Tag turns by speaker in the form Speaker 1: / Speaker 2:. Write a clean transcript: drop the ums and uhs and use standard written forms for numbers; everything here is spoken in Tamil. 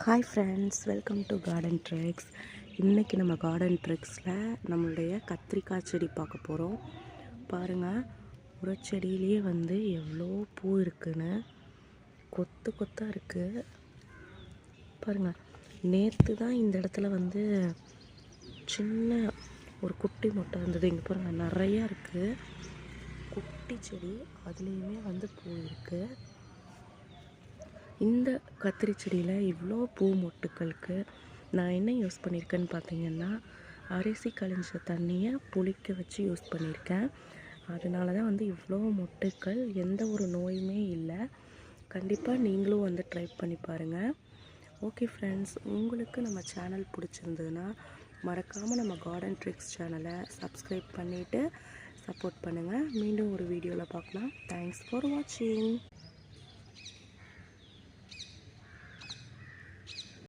Speaker 1: Hi friends, welcome to garden tricks. இன்றைக்கி நம்ம கார்டன் ட்ரிக்ஸில் நம்மளுடைய கத்திரிக்காய் செடி பார்க்க போகிறோம். பாருங்கள், ஒரு செடியிலேயே வந்து எவ்வளோ பூ இருக்குன்னு கொத்து கொத்தாக இருக்குது. பாருங்கள், நேற்று தான் இந்த இடத்துல வந்து சின்ன ஒரு குட்டி மொட்டை இருந்தது. இங்கே பாருங்கள், நிறையா இருக்குது. குட்டி செடி, அதுலேயுமே வந்து பூ இருக்குது. இந்த கத்திரி செடியில் இவ்வளோ பூ மொட்டுக்களுக்கு நான் என்ன யூஸ் பண்ணியிருக்கேன்னு பார்த்தீங்கன்னா, அரிசி கழிஞ்ச தண்ணியை புளிக்க வச்சு யூஸ் பண்ணியிருக்கேன். அதனால தான் வந்து இவ்வளோ மொட்டுக்கள், எந்த ஒரு நோயுமே இல்லை. கண்டிப்பாக நீங்களும் வந்து ட்ரை பண்ணி பாருங்கள். ஓகே ஃப்ரெண்ட்ஸ், உங்களுக்கு நம்ம சேனல் பிடிச்சிருந்ததுன்னா மறக்காமல் நம்ம கார்டன் ட்ரிக்ஸ் சேனலை சப்ஸ்கிரைப் பண்ணிவிட்டு சப்போர்ட் பண்ணுங்கள். மீண்டும் ஒரு வீடியோவில் பார்க்கலாம். தேங்க்ஸ் ஃபார் வாட்சிங்.